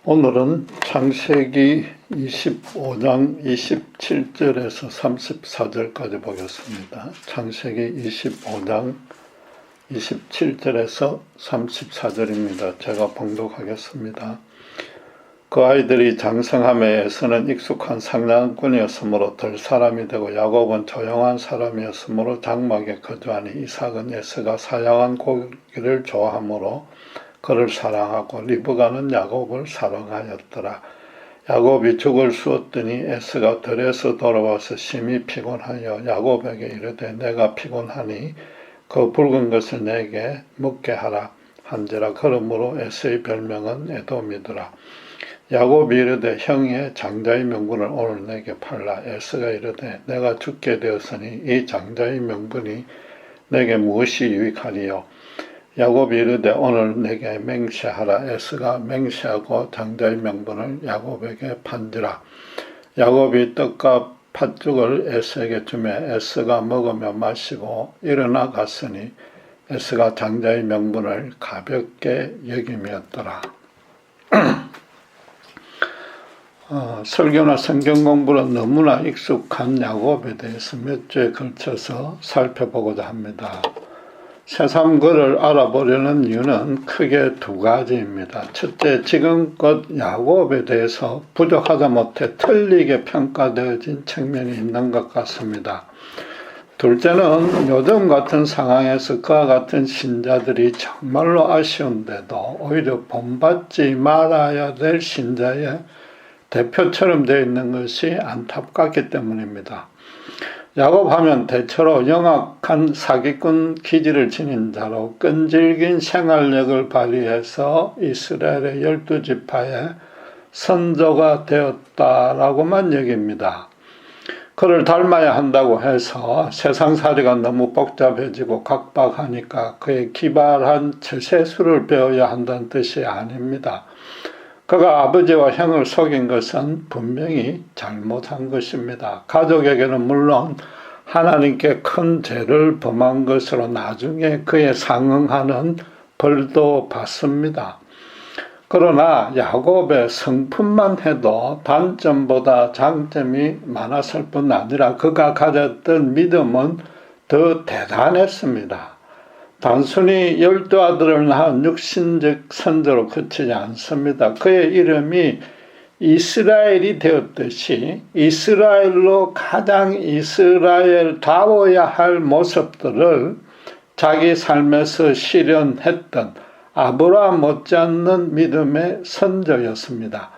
오늘은 창세기 25장 27절에서 34절까지 보겠습니다. 창세기 25장 27절에서 34절입니다. 제가 봉독하겠습니다. 그 아이들이 장성함에 에서는 익숙한 상냥꾼이었으므로 들 사람이 되고 야곱은 조용한 사람이었으므로 장막에 거주하니 이삭은 에서가 사양한 고기를 좋아하므로 그를 사랑하고 리브가는 야곱을 사랑하였더라. 야곱이 죽을 쑤었더니 에서가 들에서 돌아와서 심히 피곤하여 야곱에게 이르되 내가 피곤하니 그 붉은 것을 내게 먹게 하라 한지라. 그러므로 에서의 별명은 에돔이더라. 야곱이 이르되 형의 장자의 명분을 오늘 내게 팔라. 에서가 이르되 내가 죽게 되었으니 이 장자의 명분이 내게 무엇이 유익하리요. 야곱이 이르되 오늘 내게 맹세하라. 에서가 맹세하고 장자의 명분을 야곱에게 판지라. 야곱이 떡과 팥죽을 에서에게 주매 에서가 먹으며 마시고 일어나 갔으니 에서가 장자의 명분을 가볍게 여김이었더라. 설교나 성경 공부는 너무나 익숙한 야곱에 대해서 몇 주에 걸쳐서 살펴보고자 합니다. 새삼 그를 알아보려는 이유는 크게 두 가지입니다. 첫째, 지금껏 야곱에 대해서 부족하다 못해 틀리게 평가되어진 측면이 있는 것 같습니다. 둘째는 요즘 같은 상황에서 그와 같은 신자들이 정말로 아쉬운데도 오히려 본받지 말아야 될 신자의 대표처럼 되어 있는 것이 안타깝기 때문입니다. 야곱하면 대체로 영악한 사기꾼 기질을 지닌 자로 끈질긴 생활력을 발휘해서 이스라엘의 12지파의 선조가 되었다라고만 여깁니다. 그를 닮아야 한다고 해서 세상살이가 너무 복잡해지고 각박하니까 그의 기발한 처세술을 배워야 한다는 뜻이 아닙니다. 그가 아버지와 형을 속인 것은 분명히 잘못한 것입니다. 가족에게는 물론 하나님께 큰 죄를 범한 것으로 나중에 그에 상응하는 벌도 받습니다. 그러나 야곱의 성품만 해도 단점보다 장점이 많았을 뿐 아니라 그가 가졌던 믿음은 더 대단했습니다. 단순히 12아들을 낳은 육신적 선조로 그치지 않습니다. 그의 이름이 이스라엘이 되었듯이 이스라엘로 가장 이스라엘다워야 할 모습들을 자기 삶에서 실현했던 아브라함 못지않는 믿음의 선조였습니다.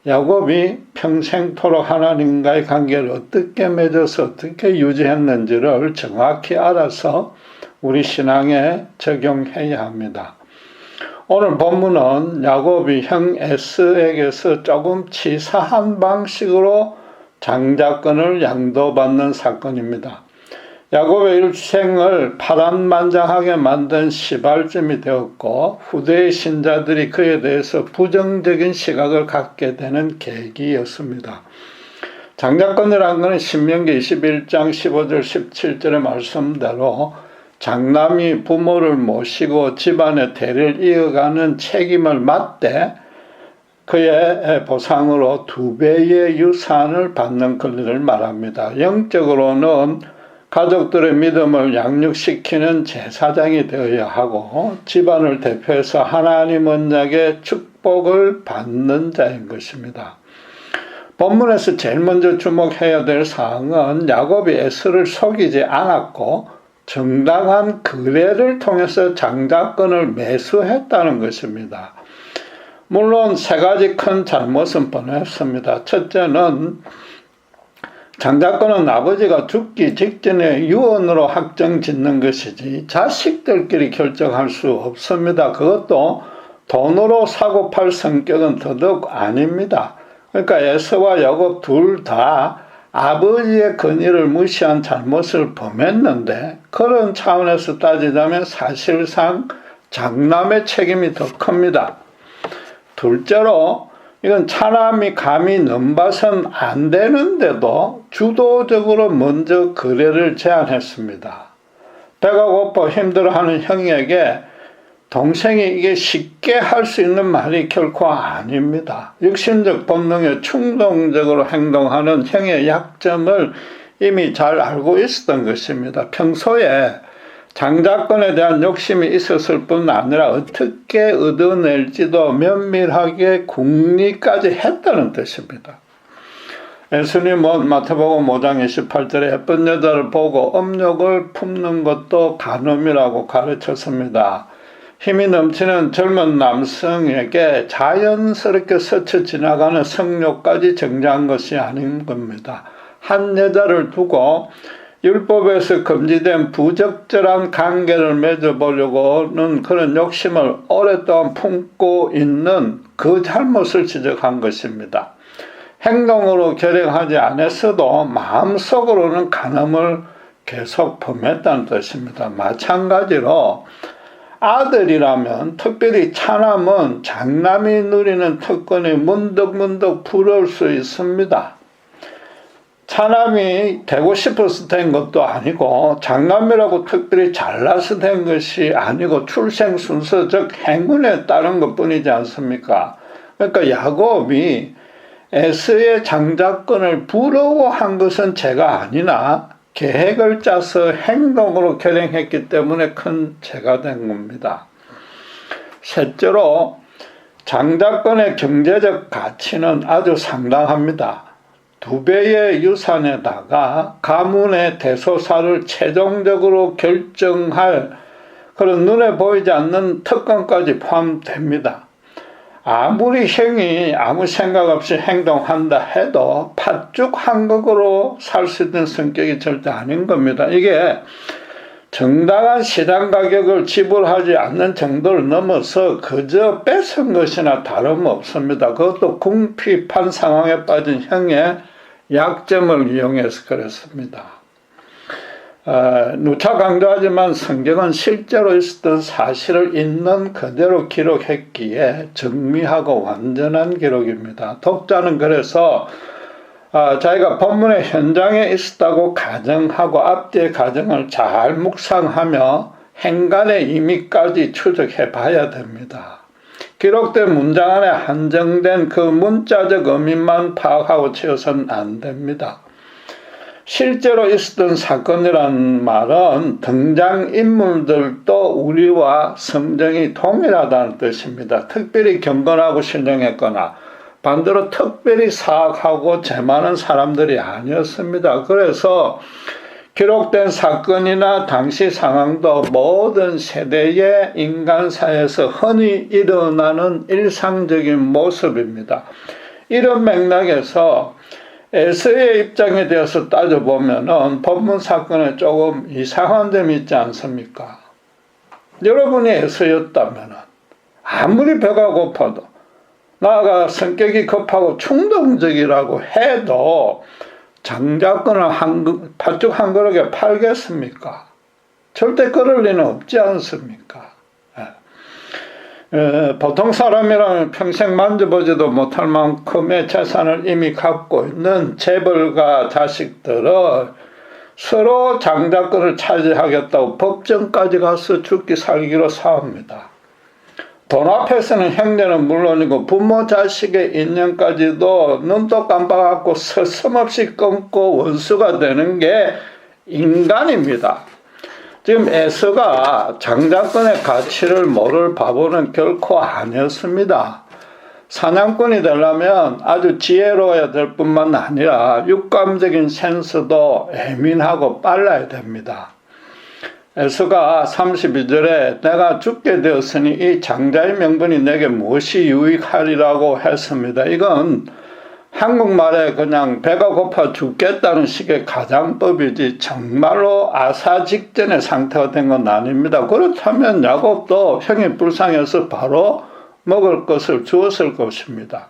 야곱이 평생토록 하나님과의 관계를 어떻게 맺어서 어떻게 유지했는지를 정확히 알아서 우리 신앙에 적용해야 합니다. 오늘 본문은 야곱이 형 에서에게서 조금 치사한 방식으로 장자권을 양도받는 사건입니다. 야곱의 일생을 파란만장하게 만든 시발점이 되었고 후대의 신자들이 그에 대해서 부정적인 시각을 갖게 되는 계기였습니다. 장자권이라는 것은 신명기 21장 15절 17절의 말씀대로 장남이 부모를 모시고 집안의 대를 이어가는 책임을 맡되 그의 보상으로 2배의 유산을 받는 권리를 말합니다. 영적으로는 가족들의 믿음을 양육시키는 제사장이 되어야 하고 집안을 대표해서 하나님 언약의 축복을 받는 자인 것입니다. 본문에서 제일 먼저 주목해야 될 사항은 야곱이 에서를 속이지 않았고 정당한 거래를 통해서 장자권을 매수했다는 것입니다. 물론 세 가지 큰 잘못은 뻔했습니다. 첫째는 장자권은 아버지가 죽기 직전에 유언으로 확정짓는 것이지 자식들끼리 결정할 수 없습니다. 그것도 돈으로 사고 팔 성격은 더더욱 아닙니다. 그러니까 에서와 야곱 둘 다 아버지의 건의를 무시한 잘못을 범했는데 그런 차원에서 따지자면 사실상 장남의 책임이 더 큽니다. 둘째로 이건 사람이 감히 넘봐선 안 되는데도 주도적으로 먼저 거래를 제안했습니다. 배가 고파 힘들어하는 형에게 동생이 이게 쉽게 할 수 있는 말이 결코 아닙니다. 육신적 본능에 충동적으로 행동하는 형의 약점을 이미 잘 알고 있었던 것입니다. 평소에 장자권에 대한 욕심이 있었을 뿐 아니라 어떻게 얻어낼지도 면밀하게 궁리까지 했다는 뜻입니다. 예수님은 마태복음 5장 28절에 예쁜 여자를 보고 음욕을 품는 것도 간음이라고 가르쳤습니다. 힘이 넘치는 젊은 남성에게 자연스럽게 스쳐 지나가는 성욕까지 정죄한 것이 아닌 겁니다. 한 여자를 두고 율법에서 금지된 부적절한 관계를 맺어보려고는 그런 욕심을 오랫동안 품고 있는 그 잘못을 지적한 것입니다. 행동으로 결행하지 않았어도 마음속으로는 간음을 계속 범했다는 뜻입니다. 마찬가지로 아들이라면 특별히 차남은 장남이 누리는 특권이 문득문득 부러울 수 있습니다. 차남이 되고 싶어서 된 것도 아니고 장남이라고 특별히 잘나서 된 것이 아니고 출생 순서 즉 행운에 따른 것뿐이지 않습니까? 그러니까 야곱이 에서의 장자권을 부러워한 것은 죄가 아니나 계획을 짜서 행동으로 결행했기 때문에 큰 죄가 된 겁니다. 셋째로 장자권의 경제적 가치는 아주 상당합니다. 2배의 유산에다가 가문의 대소사를 최종적으로 결정할 그런 눈에 보이지 않는 특권까지 포함됩니다. 아무리 형이 아무 생각 없이 행동한다 해도 팥죽 한국으로 살 수 있는 성격이 절대 아닌 겁니다. 이게 정당한 시장 가격을 지불하지 않는 정도를 넘어서 그저 뺏은 것이나 다름없습니다. 그것도 궁핍한 상황에 빠진 형의 약점을 이용해서 그랬습니다. 누차 강조하지만 성경은 실제로 있었던 사실을 있는 그대로 기록했기에 정밀하고 완전한 기록입니다. 독자는 그래서 자기가 본문의 현장에 있었다고 가정하고 앞뒤의 가정을 잘 묵상하며 행간의 의미까지 추적해 봐야 됩니다. 기록된 문장 안에 한정된 그 문자적 의미만 파악하고 채워서는 안 됩니다. 실제로 있었던 사건이란 말은 등장인물들도 우리와 성정이 동일하다는 뜻입니다. 특별히 경건하고 신령했거나 반대로 특별히 사악하고 죄 많은 사람들이 아니었습니다. 그래서 기록된 사건이나 당시 상황도 모든 세대의 인간사에서 흔히 일어나는 일상적인 모습입니다. 이런 맥락에서 에서의 입장에 대해서 따져보면 법문 사건에 조금 이상한 점이 있지 않습니까? 여러분이 에서였다면 아무리 배가 고파도 나아가 성격이 급하고 충동적이라고 해도 장자권을 팥죽 한 그릇에 팔겠습니까? 절대 그럴 리는 없지 않습니까? 보통 사람이라면 평생 만져보지도 못할 만큼의 재산을 이미 갖고 있는 재벌가 자식들은 서로 장자권을 차지하겠다고 법정까지 가서 죽기 살기로 싸웁니다. 돈 앞에서는 형제는 물론이고 부모 자식의 인연까지도 눈도 깜빡하고 서슴없이 끊고 원수가 되는 게 인간입니다. 지금 에서가 장자권의 가치를 모를 바보는 결코 아니었습니다. 사냥꾼이 되려면 아주 지혜로워야 될 뿐만 아니라 육감적인 센스도 예민하고 빨라야 됩니다. 에서가 32절에 내가 죽게 되었으니 이 장자의 명분이 내게 무엇이 유익하리라고 했습니다. 이건 한국말에 그냥 배가 고파 죽겠다는 식의 가장법이지 정말로 아사 직전의 상태가 된 건 아닙니다. 그렇다면 야곱도 형이 불쌍해서 바로 먹을 것을 주었을 것입니다.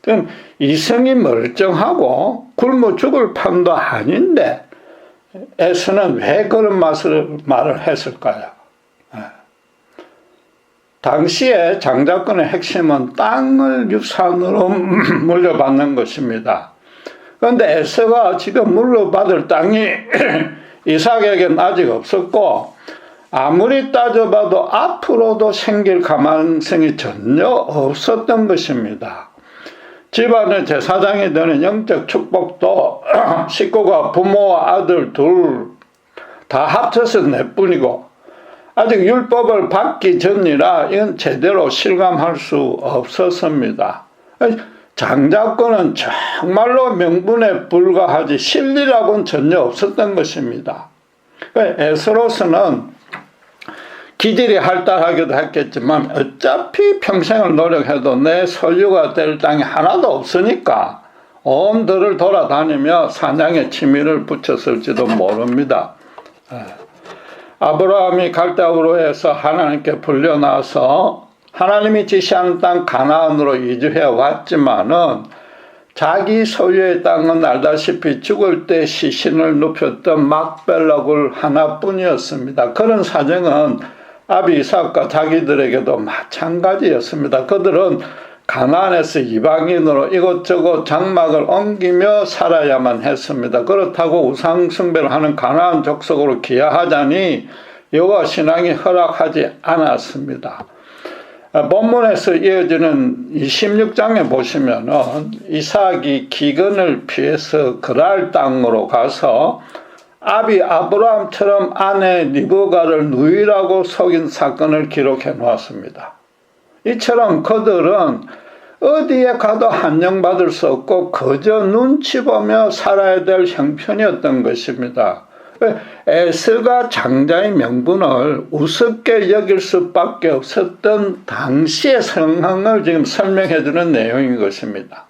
그럼 이성이 멀쩡하고 굶어 죽을 판도 아닌데 에서는 왜 그런 말을 했을까요? 당시에 장자권의 핵심은 땅을 유산으로 물려받는 것입니다. 그런데 에서가 지금 물려받을 땅이 이삭에게는 아직 없었고 아무리 따져봐도 앞으로도 생길 가망성이 전혀 없었던 것입니다. 집안의 제사장이 되는 영적 축복도 식구가 부모와 아들 둘 다 합쳐서 넷뿐이고 아직 율법을 받기 전이라 이건 제대로 실감할 수 없었습니다. 장자권은 정말로 명분에 불과하지 실리라고는 전혀 없었던 것입니다. 에스로스는 기질이 할달하기도 했겠지만 어차피 평생을 노력해도 내 소유가 될 땅이 하나도 없으니까 온 들을 돌아다니며 사냥에 취미를 붙였을지도 모릅니다. 아브라함이 갈대우르에서 하나님께 불려나서 하나님이 지시하는 땅 가나안으로 이주해 왔지만은 자기 소유의 땅은 알다시피 죽을 때 시신을 눕혔던 막벨락을 하나뿐이었습니다. 그런 사정은 아비 이삭과 자기들에게도 마찬가지였습니다. 그들은 가나안에서 이방인으로 이곳저곳 장막을 옮기며 살아야만 했습니다. 그렇다고 우상 숭배를 하는 가나안 족속으로 귀화하자니 여호와 신앙이 허락하지 않았습니다. 본문에서 이어지는 26장에 보시면은 이삭이 기근을 피해서 그랄 땅으로 가서 아비 아브라함처럼 아내 리브가를 누이라고 속인 사건을 기록해 놓았습니다. 이처럼 그들은 어디에 가도 환영받을 수 없고 그저 눈치 보며 살아야 될 형편이었던 것입니다. 에스가 장자의 명분을 우습게 여길 수밖에 없었던 당시의 상황을 지금 설명해 주는 내용인 것입니다.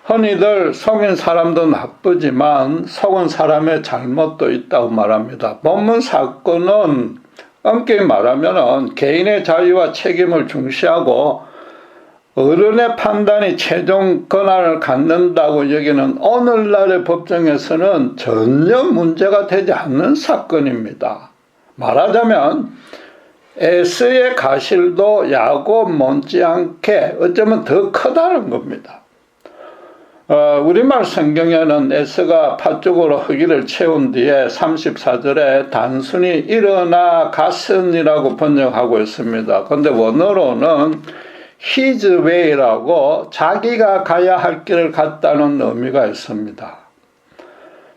흔히들 속인 사람도 나쁘지만 속은 사람의 잘못도 있다고 말합니다. 본문 사건은 엄격히 말하면 개인의 자유와 책임을 중시하고 어른의 판단이 최종 권한을 갖는다고 여기는 오늘날의 법정에서는 전혀 문제가 되지 않는 사건입니다. 말하자면 에스의 가실도 야곱 못지않게 어쩌면 더 크다는 겁니다. 우리말 성경에는 에스가 팥죽으로 허기를 채운 뒤에 34절에 단순히 일어나 갔으니라고 번역하고 있습니다. 그런데 원어로는 his way라고 자기가 가야 할 길을 갔다는 의미가 있습니다.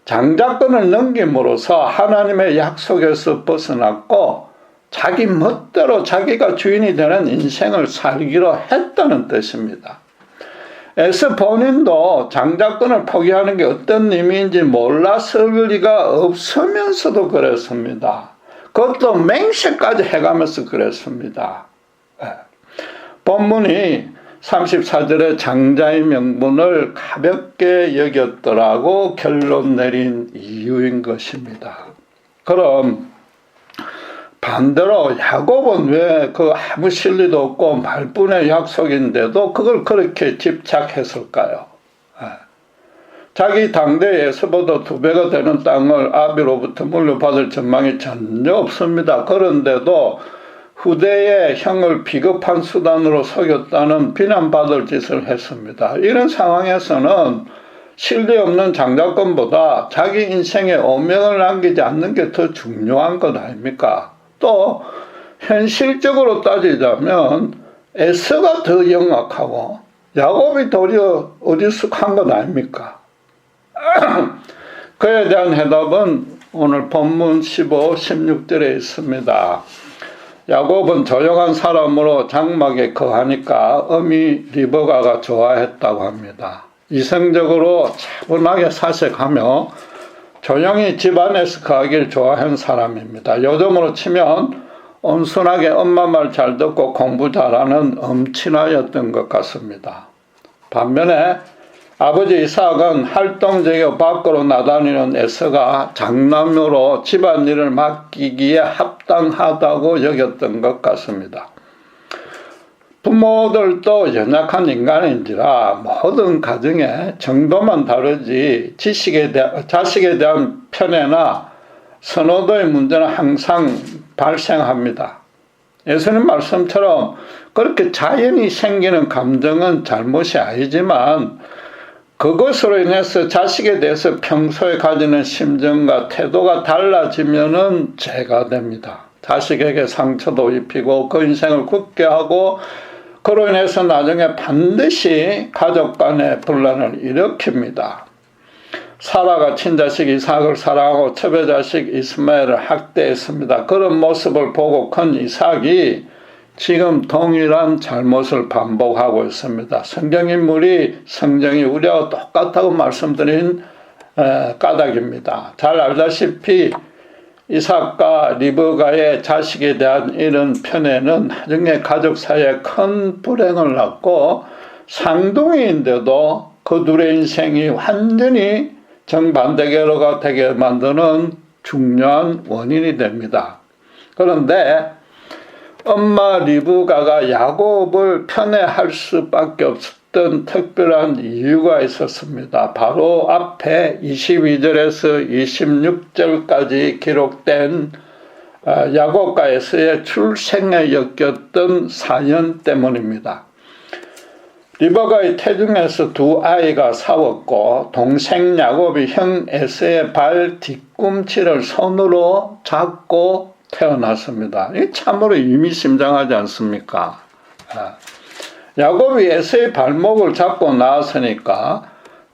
장자권을 넘김으로써 하나님의 약속에서 벗어났고 자기 멋대로 자기가 주인이 되는 인생을 살기로 했다는 뜻입니다. 에스 본인도 장자권을 포기하는 게 어떤 의미인지 몰랐을 리가 없으면서도 그랬습니다. 그것도 맹세까지 해가면서 그랬습니다. 본문이 34절에 장자의 명분을 가볍게 여겼더라고 결론 내린 이유인 것입니다. 그럼 반대로 야곱은 왜 그 아무 실리도 없고 말뿐의 약속인데도 그걸 그렇게 집착했을까요? 자기 당대 에서보다 2배가 되는 땅을 아비로부터 물려받을 전망이 전혀 없습니다. 그런데도 후대의 형을 비겁한 수단으로 속였다는 비난받을 짓을 했습니다. 이런 상황에서는 실리 없는 장자권보다 자기 인생에 오명을 남기지 않는 게 더 중요한 것 아닙니까? 또 현실적으로 따지자면 에스가 더 영악하고 야곱이 도리어 어리숙한 것 아닙니까? 그에 대한 해답은 오늘 본문 15, 16절에 있습니다. 야곱은 조용한 사람으로 장막에 거하니까 어미 리브가가 좋아했다고 합니다. 이성적으로 차분하게 사색하며 조용히 집안에서 거하길 좋아한 사람입니다. 요즘으로 치면 온순하게 엄마 말 잘 듣고 공부 잘하는 엄친아였던 것 같습니다. 반면에 아버지 이삭은 활동적이고 밖으로 나다니는 에서가 장남으로 집안일을 맡기기에 합당하다고 여겼던 것 같습니다. 부모들도 연약한 인간인지라 모든 가정에 정도만 다르지 자식에 대한 편애나 선호도의 문제는 항상 발생합니다. 예수님 말씀처럼 그렇게 자연히 생기는 감정은 잘못이 아니지만 그것으로 인해서 자식에 대해서 평소에 가지는 심정과 태도가 달라지면은 죄가 됩니다. 자식에게 상처도 입히고 그 인생을 굳게 하고 그로 인해서 나중에 반드시 가족 간의 분란을 일으킵니다. 사라가 친자식 이삭을 사랑하고 첩외자식 이스마엘을 학대했습니다. 그런 모습을 보고 큰 이삭이 지금 동일한 잘못을 반복하고 있습니다. 성경인물이 성경이 우리와 똑같다고 말씀드린 까닭입니다. 잘 알다시피 이삭과 리브가의 자식에 대한 이런 편애는 나중에 가족 사이에 큰 불행을 낳고 쌍둥이인데도 그 둘의 인생이 완전히 정반대계로가 되게 만드는 중요한 원인이 됩니다. 그런데 엄마 리브가가 야곱을 편애할 수밖에 없었던 특별한 이유가 있었습니다. 바로 앞에 22절에서 26절까지 기록된 야곱과 에서의 출생에 엮였던 사연 때문입니다. 리브가의 태중에서 두 아이가 싸웠고 동생 야곱이 형 에서의 발 뒤꿈치를 손으로 잡고 태어났습니다. 이 참으로 의미심장하지 않습니까? 야곱이 에서의 발목을 잡고 나왔으니까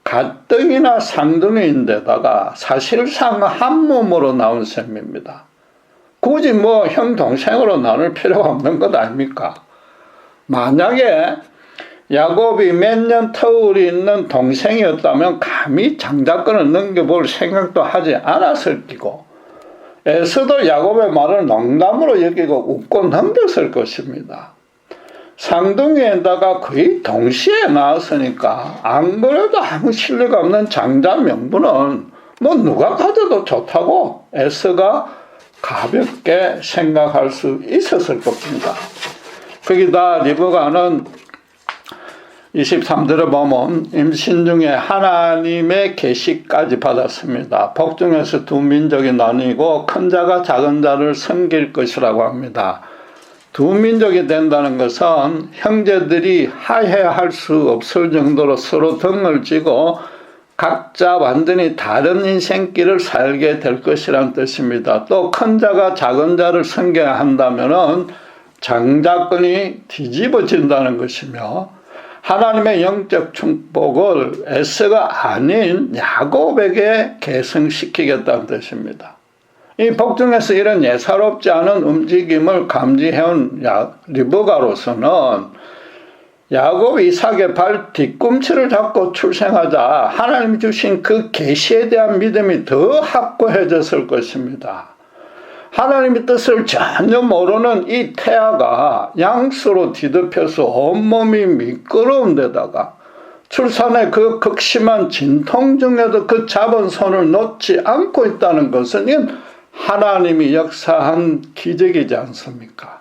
가뜩이나 쌍둥이인데다가 사실상 한 몸으로 나온 셈입니다. 굳이 뭐 형 동생으로 나눌 필요가 없는 것 아닙니까? 만약에 야곱이 몇 년 터울이 있는 동생이었다면 감히 장자권을 넘겨볼 생각도 하지 않았을 끼고 에서도 야곱의 말을 농담으로 여기고 웃고 넘겼을 것입니다. 쌍둥이에다가 거의 동시에 나왔으니까 안 그래도 아무 신뢰가 없는 장자 명분은 뭐 누가 가져도 좋다고 에서가 가볍게 생각할 수 있었을 겁니다. 거기다 리브가는 23절에 보면 임신 중에 하나님의 계시까지 받았습니다. 복중에서 두 민족이 나뉘고 큰 자가 작은 자를 섬길 것이라고 합니다. 두 민족이 된다는 것은 형제들이 화해할 수 없을 정도로 서로 등을 쥐고 각자 완전히 다른 인생길을 살게 될 것이라는 뜻입니다. 또 큰 자가 작은 자를 섬겨야 한다면은 장자권이 뒤집어진다는 것이며 하나님의 영적 축복을 에서가 아닌 야곱에게 계승시키겠다는 뜻입니다. 이 복중에서 이런 예사롭지 않은 움직임을 감지해온 리브가로서는 야곱이 이삭의 발 뒤꿈치를 잡고 출생하자 하나님이 주신 그 계시에 대한 믿음이 더 확고해졌을 것입니다. 하나님의 뜻을 전혀 모르는 이 태아가 양수로 뒤덮여서 온몸이 미끄러운 데다가 출산의 그 극심한 진통 중에도 그 잡은 손을 놓지 않고 있다는 것은 하나님이 역사한 기적이지 않습니까?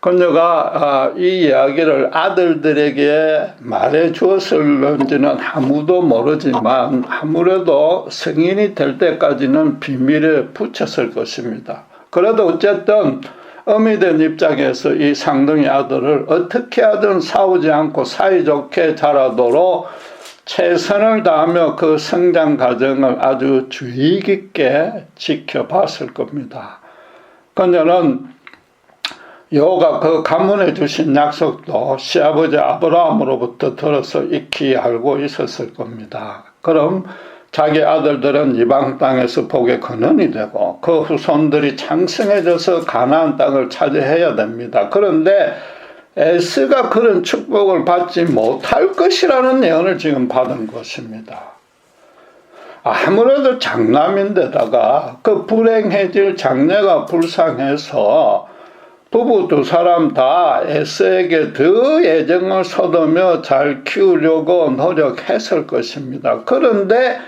그녀가 이 이야기를 아들들에게 말해 주었을런지는 아무도 모르지만 아무래도 성인이 될 때까지는 비밀에 붙였을 것입니다. 그래도 어쨌든 어미된 입장에서 이 쌍둥이 아들을 어떻게 하든 싸우지 않고 사이좋게 자라도록 최선을 다하며 그 성장 과정을 아주 주의 깊게 지켜봤을 겁니다. 그녀는 여호가 그 가문에 주신 약속도 시아버지 아브라함으로부터 들어서 익히 알고 있었을 겁니다. 그럼 자기 아들들은 이방 땅에서 복의 근원이 되고 그 후손들이 창성해져서 가나안 땅을 차지해야 됩니다. 그런데 에스가 그런 축복을 받지 못할 것이라는 예언을 지금 받은 것입니다. 아무래도 장남인데다가 그 불행해질 장래가 불쌍해서 부부 두 사람 다 에서에게 더 애정을 쏟으며 잘 키우려고 노력했을 것입니다. 그런데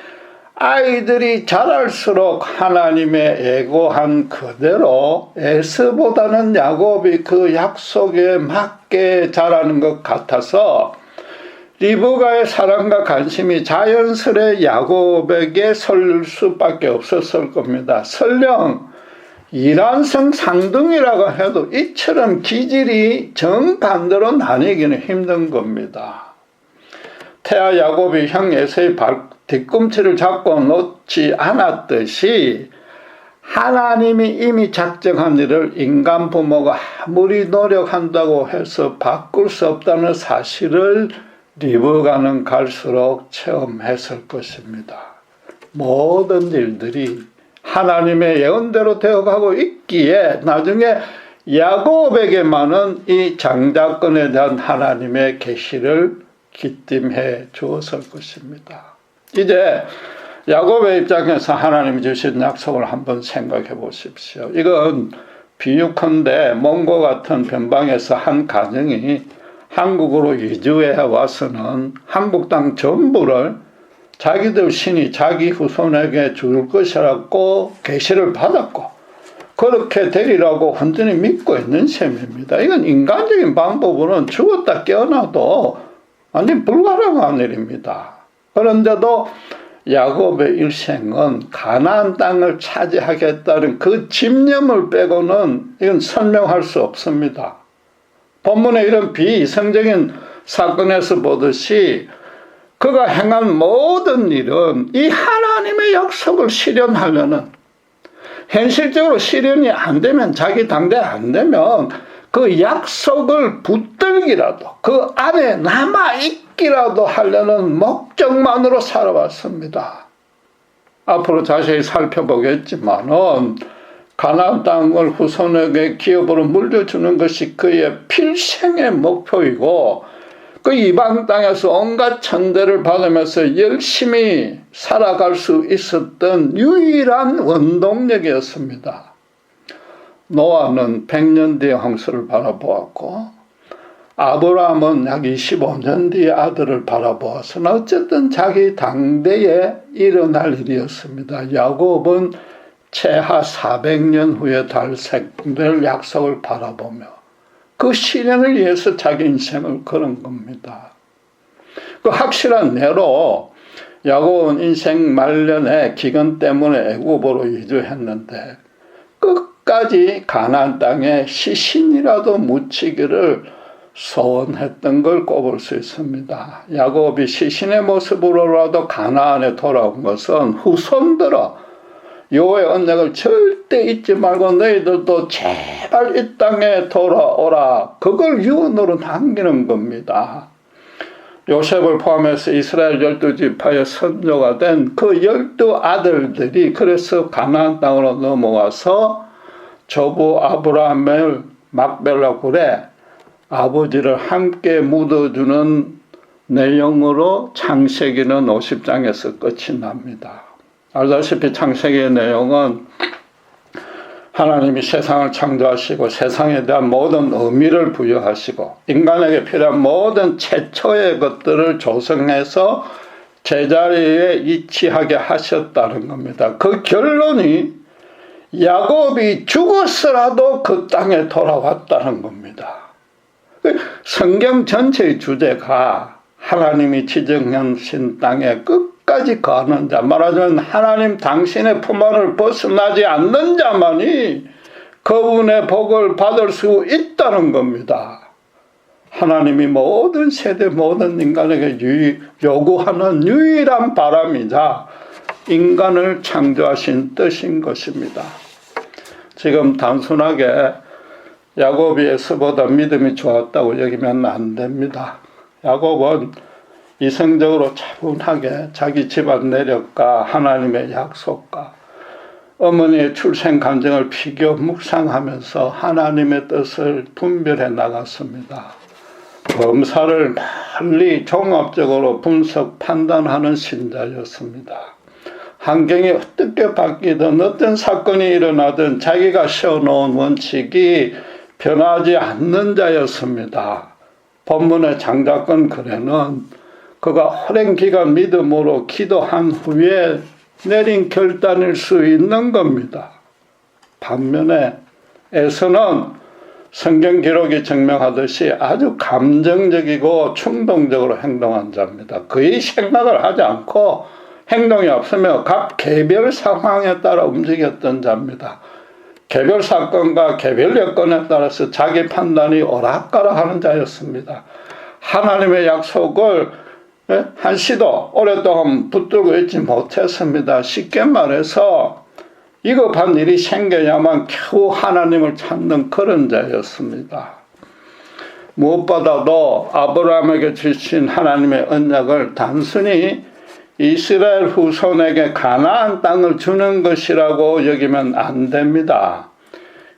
아이들이 자랄수록 하나님의 예고한 그대로 에서보다는 야곱이 그 약속에 맞게 자라는 것 같아서 리브가의 사랑과 관심이 자연스레 야곱에게 쏠릴 수밖에 없었을 겁니다. 설령 이란성 상둥이라고 해도 이처럼 기질이 정반대로 나뉘기는 힘든 겁니다. 태아 야곱이 형 에서의 뒤꿈치를 잡고 놓지 않았듯이 하나님이 이미 작정한 일을 인간 부모가 아무리 노력한다고 해서 바꿀 수 없다는 사실을 리브가는 갈수록 체험했을 것입니다. 모든 일들이 하나님의 예언대로 되어가고 있기에 나중에 야곱에게만은 이 장자권에 대한 하나님의 계시를 기띔해 주었을 것입니다. 이제 야곱의 입장에서 하나님이 주신 약속을 한번 생각해 보십시오. 이건 비유컨대 먼 것 같은 변방에서 한 가정이 한국으로 이주해 와서는 한국 땅 전부를 자기들 신이 자기 후손에게 줄 것이라고 계시를 받았고 그렇게 되리라고 흔들이 믿고 있는 셈입니다. 이건 인간적인 방법으로는 죽었다 깨어나도 완전 불가능한 일입니다. 그런데도 야곱의 일생은 가나안 땅을 차지하겠다는 그 집념을 빼고는 이건 설명할 수 없습니다. 본문의 이런 비이성적인 사건에서 보듯이 그가 행한 모든 일은 이 하나님의 약속을 실현하려는, 현실적으로 실현이 안 되면, 자기 당대 안 되면 그 약속을 붙들기라도 그 안에 남아있기라도 하려는 목적만으로 살아왔습니다. 앞으로 자세히 살펴보겠지만은 가나안 땅을 후손에게 기업으로 물려주는 것이 그의 필생의 목표이고 그 이방 땅에서 온갖 천대를 받으면서 열심히 살아갈 수 있었던 유일한 원동력이었습니다. 노아는 100년 뒤에 홍수를 바라보았고 아브라함은 약 25년 뒤에 아들을 바라보았으나 어쨌든 자기 당대에 일어날 일이었습니다. 야곱은 최하 400년 후에 달성될 약속을 바라보며 그 실현을 위해서 자기 인생을 걸은 겁니다. 그 확실한 예로 야곱은 인생 말년에 기근 때문에 애굽으로 이주했는데 끝까지 가나안 땅에 시신이라도 묻히기를 소원했던 걸 꼽을 수 있습니다. 야곱이 시신의 모습으로라도 가나안에 돌아온 것은 후손들아 여호와의 언약을 절대 잊지 말고 너희들도 제발 이 땅에 돌아오라. 그걸 유언으로 남기는 겁니다. 요셉을 포함해서 이스라엘 12지파의 선조가 된 그 12아들들이 그래서 가나안 땅으로 넘어와서 조부 아브라함을 막벨라 굴에 아버지를 함께 묻어주는 내용으로 창세기는 50장에서 끝이 납니다. 알다시피 창세기의 내용은 하나님이 세상을 창조하시고 세상에 대한 모든 의미를 부여하시고 인간에게 필요한 모든 최초의 것들을 조성해서 제자리에 위치하게 하셨다는 겁니다. 그 결론이 야곱이 죽었으라도 그 땅에 돌아왔다는 겁니다. 성경 전체의 주제가 하나님이 지정하신 땅에 끝까지 가는 자, 말하자면 하나님 당신의 품 안을 벗어나지 않는 자만이 그분의 복을 받을 수 있다는 겁니다. 하나님이 모든 세대 모든 인간에게 요구하는 유일한 바람이자 인간을 창조하신 뜻인 것입니다. 지금 단순하게 야곱이 에서보다 믿음이 좋았다고 여기면 안 됩니다. 야곱은 이성적으로 차분하게 자기 집안 내력과 하나님의 약속과 어머니의 출생 감정을 비교 묵상하면서 하나님의 뜻을 분별해 나갔습니다. 범사를 멀리 종합적으로 분석 판단하는 신자였습니다. 환경이 어떻게 바뀌든 어떤 사건이 일어나든 자기가 세워놓은 원칙이 변하지 않는 자였습니다. 본문의 장자권 글에는 그가 오랜 기간 믿음으로 기도한 후에 내린 결단일 수 있는 겁니다. 반면에 에서는 성경 기록이 증명하듯이 아주 감정적이고 충동적으로 행동한 자입니다. 거의 생각을 하지 않고 행동이 없으며 각 개별 상황에 따라 움직였던 자입니다. 개별 사건과 개별 여건에 따라서 자기 판단이 오락가락하는 자였습니다. 하나님의 약속을 한시도 오랫동안 붙들고 있지 못했습니다. 쉽게 말해서 위급한 일이 생겨야만 겨우 하나님을 찾는 그런 자였습니다. 무엇보다도 아브라함에게 주신 하나님의 언약을 단순히 이스라엘 후손에게 가나안 땅을 주는 것이라고 여기면 안 됩니다.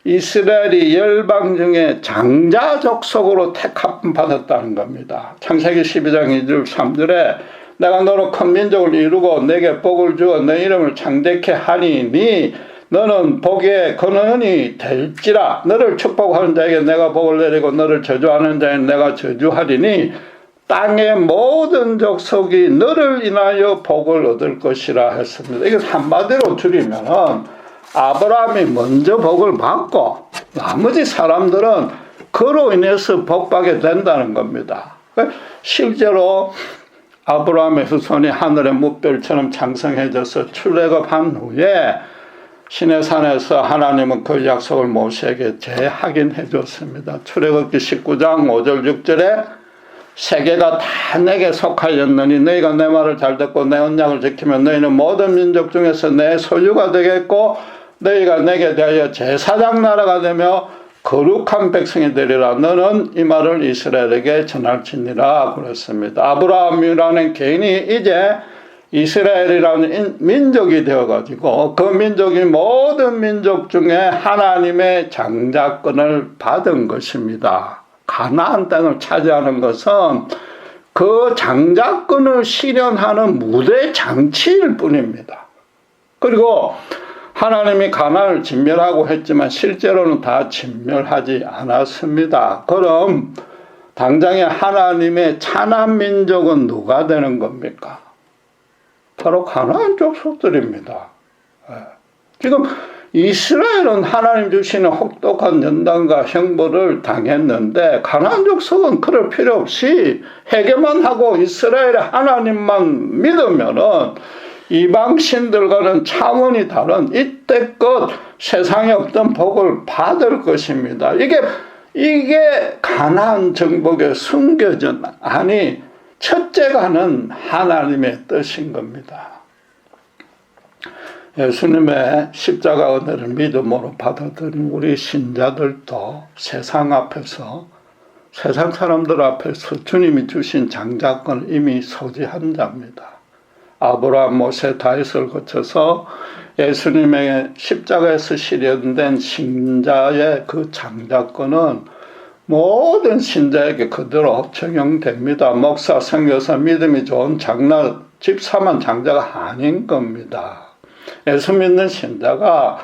이스라엘이 열방 중에 장자 족속으로 택함 받았다는 겁니다. 창세기 12장 2절 3절에 내가 너로 큰 민족을 이루고 내게 복을 주어 내 이름을 창대케 하리니 너는 복에 근원이 될지라. 너를 축복하는 자에게 내가 복을 내리고 너를 저주하는 자에게 내가 저주하리니 땅의 모든 족속이 너를 인하여 복을 얻을 것이라 했습니다. 이게 한마디로 줄이면은 아브라함이 먼저 복을 받고 나머지 사람들은 그로 인해서 복받게 된다는 겁니다. 실제로 아브라함의 후손이 하늘의 뭇별처럼 장성해져서 출애굽한 후에 시내산에서 하나님은 그 약속을 모세에게 재확인해 줬습니다. 출애굽기 19장 5절 6절에 세계가 다 내게 속하였느니 너희가 내 말을 잘 듣고 내 언약을 지키면 너희는 모든 민족 중에서 내 소유가 되겠고 너희가 내게 대하여 제사장 나라가 되며 거룩한 백성이 되리라. 너는 이 말을 이스라엘에게 전할지니라 그랬습니다. 아브라함이라는 개인이 이제 이스라엘이라는 민족이 되어가지고 그 민족이 모든 민족 중에 하나님의 장자권을 받은 것입니다. 가나안 땅을 차지하는 것은 그 장자권을 실현하는 무대 장치일 뿐입니다. 그리고 하나님이 가나안을 진멸하고 했지만 실제로는 다 진멸하지 않았습니다. 그럼 당장의 하나님의 찬한 민족은 누가 되는 겁니까? 바로 가나안 족속들입니다. 지금 이스라엘은 하나님 주시는 혹독한 연단과 형벌을 당했는데 가나안 족속은 그럴 필요 없이 회개만 하고 이스라엘의 하나님만 믿으면은 이방 신들과는 차원이 다른 이때껏 세상에 없던 복을 받을 것입니다. 이게 가나안 정복의 순교전, 아니 첫째가는 하나님의 뜻인 겁니다. 예수님의 십자가 은혜를 믿음으로 받아들인 우리 신자들도 세상 앞에서, 세상 사람들 앞에서 주님이 주신 장자권을 이미 소지한 자입니다. 아브라함, 모세, 다윗을 거쳐서 예수님의 십자가에서 실현된 신자의 그 장자권은 모든 신자에게 그대로 적용됩니다. 목사, 선교사, 믿음이 좋은 장로, 집사만 장자가 아닌 겁니다. 예수 믿는 신자가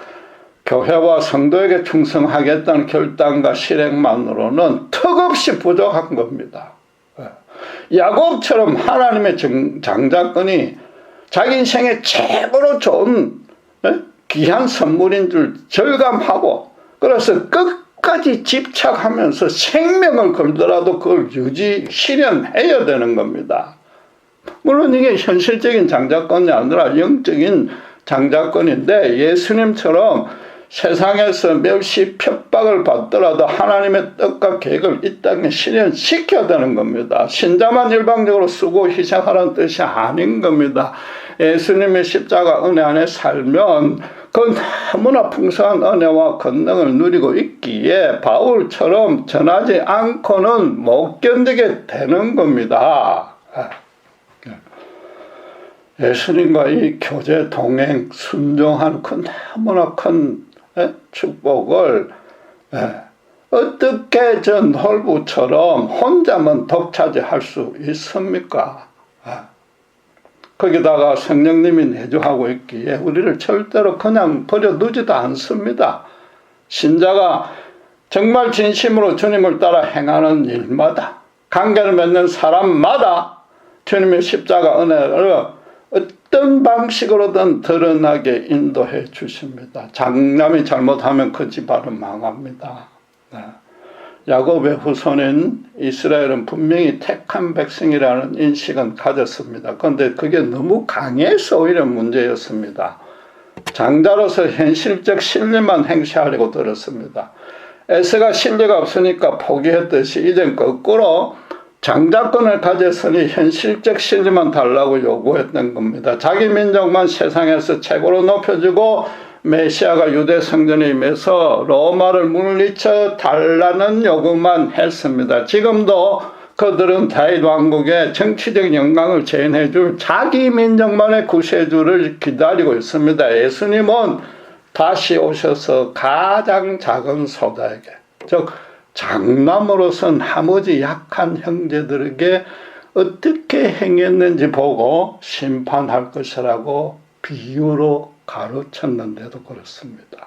교회와 성도에게 충성하겠다는 결단과 실행만으로는 턱없이 부족한 겁니다. 야곱처럼 하나님의 장자권이 자기 인생에 최고로 좋은 귀한 선물인 줄 절감하고, 그래서 끝까지 집착하면서 생명을 걸더라도 그걸 실현해야 되는 겁니다. 물론 이게 현실적인 장자권이 아니라 영적인 장자권인데, 예수님처럼 세상에서 멸시 핍박을 받더라도 하나님의 뜻과 계획을 이 땅에 실현시켜야 되는 겁니다. 신자만 일방적으로 쓰고 희생하라는 뜻이 아닌 겁니다. 예수님의 십자가 은혜 안에 살면 그 너무나 풍성한 은혜와 권능을 누리고 있기에 바울처럼 전하지 않고는 못 견디게 되는 겁니다. 예수님과의 교제, 동행, 순종한 그 너무나 큰 축복을 어떻게 저 놀부처럼 혼자만 독차지할 수 있습니까? 거기다가 성령님이 내주하고 있기에 우리를 절대로 그냥 버려두지도 않습니다. 신자가 정말 진심으로 주님을 따라 행하는 일마다, 관계를 맺는 사람마다 주님의 십자가 은혜를 어떤 방식으로든 드러나게 인도해 주십니다. 장남이 잘못하면 그 집안은 망합니다. 야곱의 후손인 이스라엘은 분명히 택한 백성이라는 인식은 가졌습니다. 그런데 그게 너무 강해서 오히려 문제였습니다. 장자로서 현실적 신뢰만 행시하려고 들었습니다. 에서가 신뢰가 없으니까 포기했듯이 이젠 거꾸로 장자권을 가졌으니 현실적 신뢰만 달라고 요구했던 겁니다. 자기 민족만 세상에서 최고로 높여주고 메시아가 유대 성전에 임해서 로마를 물리쳐 달라는 요구만 했습니다. 지금도 그들은 다윗 왕국의 정치적 영광을 재현해줄 자기 민족만의 구세주를 기다리고 있습니다. 예수님은 다시 오셔서 가장 작은 소자에게, 즉 장남으로서 나머지 약한 형제들에게 어떻게 행했는지 보고 심판할 것이라고 비유로 가르쳤는데도 그렇습니다.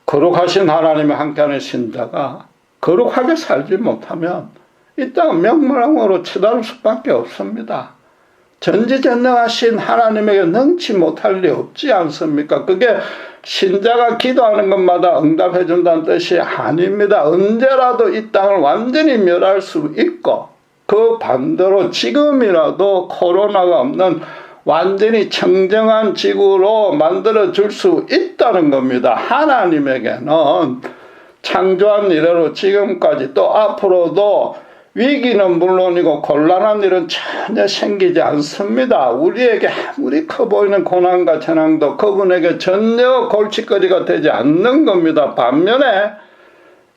거룩하신 하나님의 함께하는 신자가 거룩하게 살지 못하면 이 땅은 명망으로 치달을 수밖에 없습니다. 전지전능하신 하나님에게 능치 못할 리 없지 않습니까? 그게 신자가 기도하는 것마다 응답해 준다는 뜻이 아닙니다. 언제라도 이 땅을 완전히 멸할 수 있고, 그 반대로 지금이라도 코로나가 없는 완전히 청정한 지구로 만들어 줄 수 있다는 겁니다. 하나님에게는 창조한 이래로 지금까지 또 앞으로도 위기는 물론이고 곤란한 일은 전혀 생기지 않습니다. 우리에게 아무리 커 보이는 고난과 재난도 그분에게 전혀 골칫거리가 되지 않는 겁니다. 반면에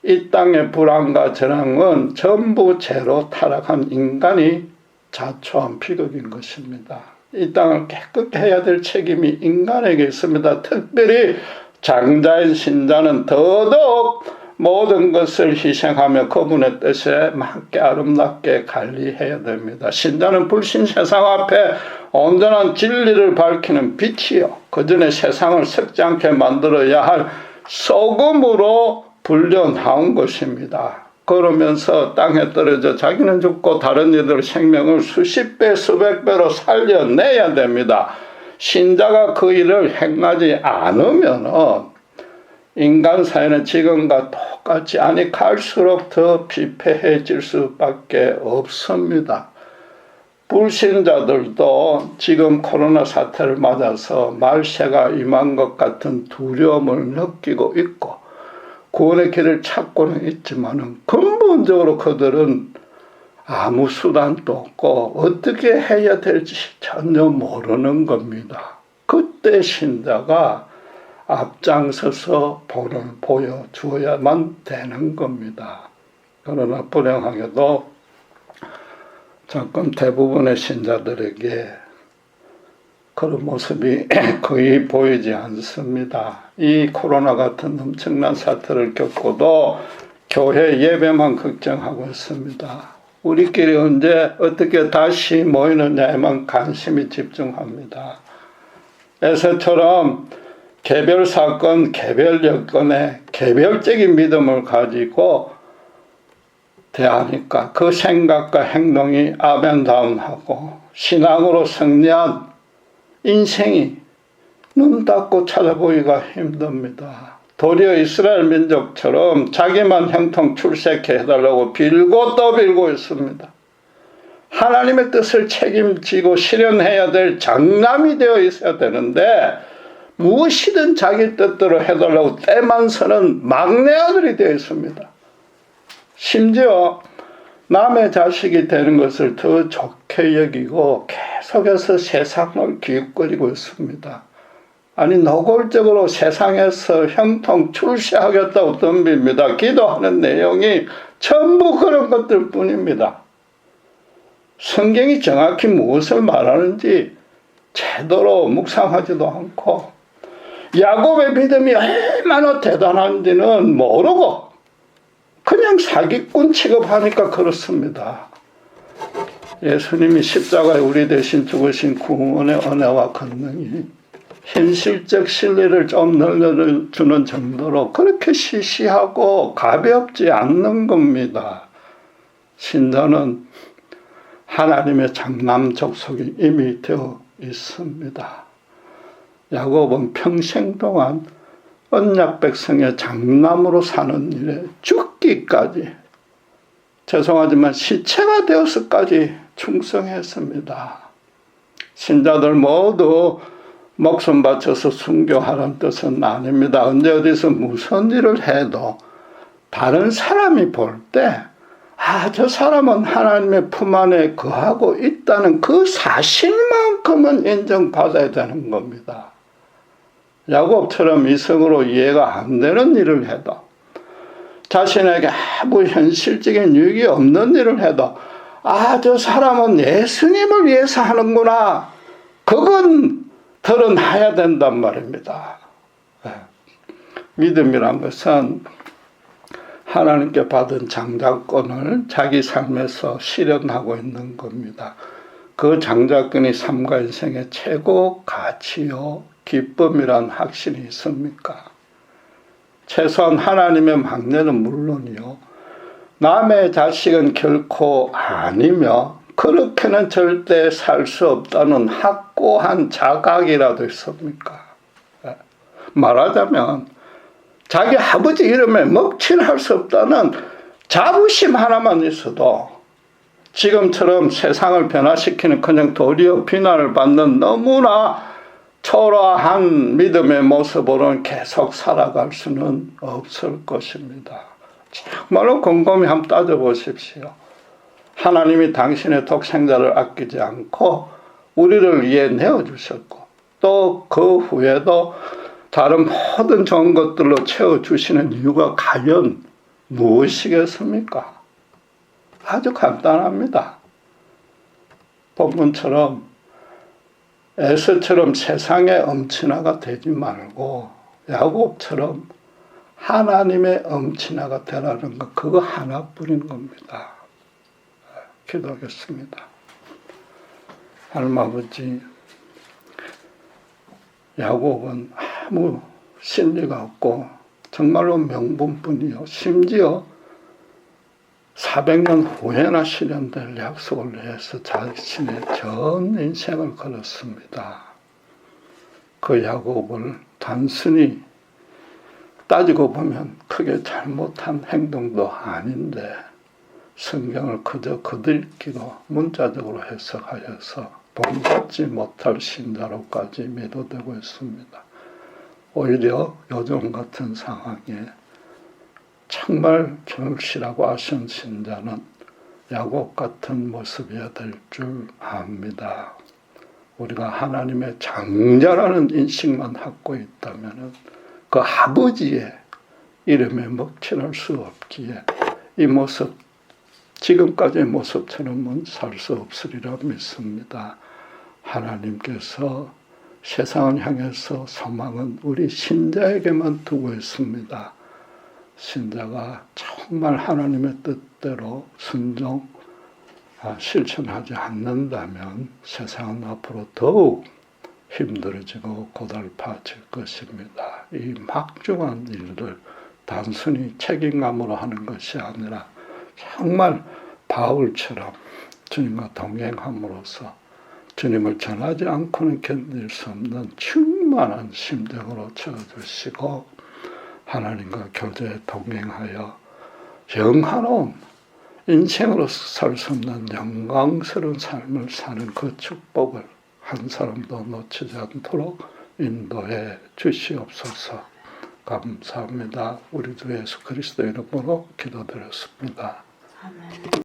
이 땅의 불안과 재난은 전부 죄로 타락한 인간이 자초한 비극인 것입니다. 이 땅을 깨끗게 해야 될 책임이 인간에게 있습니다. 특별히 장자인 신자는 더더욱 모든 것을 희생하며 그분의 뜻에 맞게 아름답게 관리해야 됩니다. 신자는 불신 세상 앞에 온전한 진리를 밝히는 빛이요, 그 전에 세상을 썩지 않게 만들어야 할 소금으로 불려나온 것입니다. 그러면서 땅에 떨어져 자기는 죽고 다른 이들의 생명을 수십 배 수백 배로 살려내야 됩니다. 신자가 그 일을 행하지 않으면은 인간 사회는 지금과 똑같이 아니 갈수록 더 비폐해질 수밖에 없습니다. 불신자들도 지금 코로나 사태를 맞아서 말세가 임한 것 같은 두려움을 느끼고 있고 구원의 길을 찾고는 있지만 근본적으로 그들은 아무 수단도 없고 어떻게 해야 될지 전혀 모르는 겁니다. 그때 신자가 앞장서서 본을 보여주어야만 되는 겁니다. 그러나 불행하게도 지금 대부분의 신자들에게 그런 모습이 거의 보이지 않습니다. 이 코로나 같은 엄청난 사태를 겪고도 교회 예배만 걱정하고 있습니다. 우리끼리 언제 어떻게 다시 모이느냐에만 관심이 집중합니다. 에서처럼 개별 사건, 개별 여건에 개별적인 믿음을 가지고 대하니까 그 생각과 행동이 아벤다운하고 신앙으로 승리한 인생이 눈 닫고 찾아보기가 힘듭니다. 도리어 이스라엘 민족처럼 자기만 형통 출세케 해달라고 빌고 또 빌고 있습니다. 하나님의 뜻을 책임지고 실현해야 될 장남이 되어 있어야 되는데 무엇이든 자기 뜻대로 해달라고 때만 서는 막내 아들이 되어 있습니다. 심지어 남의 자식이 되는 것을 더 좋게 여기고 계속해서 세상을 기웃거리고 있습니다. 아니 노골적으로 세상에서 형통 출세하겠다고 덤빕니다. 기도하는 내용이 전부 그런 것들 뿐입니다. 성경이 정확히 무엇을 말하는지 제대로 묵상하지도 않고 야곱의 믿음이 얼마나 대단한지는 모르고 그냥 사기꾼 취급하니까 그렇습니다. 예수님이 십자가에 우리 대신 죽으신 구원의 은혜와 권능이 현실적 신뢰를 좀 늘려주는 정도로 그렇게 시시하고 가볍지 않는 겁니다. 신자는 하나님의 장남 족속이 이미 되어 있습니다. 야곱은 평생 동안 언약 백성의 장남으로 사는 일에 죽기까지, 죄송하지만 시체가 되어서까지 충성했습니다. 신자들 모두 목숨 바쳐서 순교하라는 뜻은 아닙니다. 언제 어디서 무슨 일을 해도 다른 사람이 볼 때 저 사람은 하나님의 품 안에 거하고 있다는 그 사실만큼은 인정받아야 되는 겁니다. 야곱처럼 이성으로 이해가 안 되는 일을 해도, 자신에게 아무 현실적인 유익이 없는 일을 해도, 저 사람은 예수님을 위해서 하는구나, 그건 드러나야 된단 말입니다. 믿음이란 것은 하나님께 받은 장자권을 자기 삶에서 실현하고 있는 겁니다. 그 장자권이 삶과 인생의 최고 가치요 기쁨이란 확신이 있습니까? 최소한 하나님의 막내는 물론이요, 남의 자식은 결코 아니며 그렇게는 절대 살 수 없다는 확고한 자각이라도 있습니까? 말하자면 자기 아버지 이름에 먹칠할 수 없다는 자부심 하나만 있어도 지금처럼 세상을 변화시키는 그냥 도리어 비난을 받는 너무나 초라한 믿음의 모습으로는 계속 살아갈 수는 없을 것입니다. 정말로 곰곰이 한번 따져보십시오. 하나님이 당신의 독생자를 아끼지 않고 우리를 위해 내어주셨고, 또 그 후에도 다른 모든 좋은 것들로 채워주시는 이유가 과연 무엇이겠습니까? 아주 간단합니다. 본문처럼 에서처럼 세상의 엄친아가 되지 말고 야곱처럼 하나님의 엄친아가 되라는 것, 그거 하나뿐인 겁니다. 기도하겠습니다. 하나님 아버지, 야곱은 아무 실리가 없고 정말로 명분뿐이요, 심지어 400년 후에나 실현될 약속을 위해서 자신의 전 인생을 걸었습니다. 그 야곱을 단순히 따지고 보면 크게 잘못한 행동도 아닌데 성경을 그저 겉읽기로 문자적으로 해석하여서 본받지 못할 신자로까지 매도되고 있습니다. 오히려 요즘 같은 상황에 정말 절실하고 아쉬운 신자는 야곱 같은 모습이어야 될 줄 압니다. 우리가 하나님의 장자라는 인식만 갖고 있다면 그 아버지의 이름에 먹칠할 수 없기에 이 모습, 지금까지의 모습처럼은 살 수 없으리라 믿습니다. 하나님께서 세상을 향해서 소망은 우리 신자에게만 두고 있습니다. 신자가 정말 하나님의 뜻대로 순종, 실천하지 않는다면 세상은 앞으로 더욱 힘들어지고 고달파질 것입니다. 이 막중한 일을 단순히 책임감으로 하는 것이 아니라 정말 바울처럼 주님과 동행함으로써 주님을 전하지 않고는 견딜 수 없는 충만한 심정으로 채워주시고 하나님과 교제에 동행하여 영화로운 인생으로 살 수 없는 영광스러운 삶을 사는 그 축복을 한 사람도 놓치지 않도록 인도해 주시옵소서. 감사합니다. 우리 주 예수 그리스도 이름으로 기도드렸습니다. 아멘.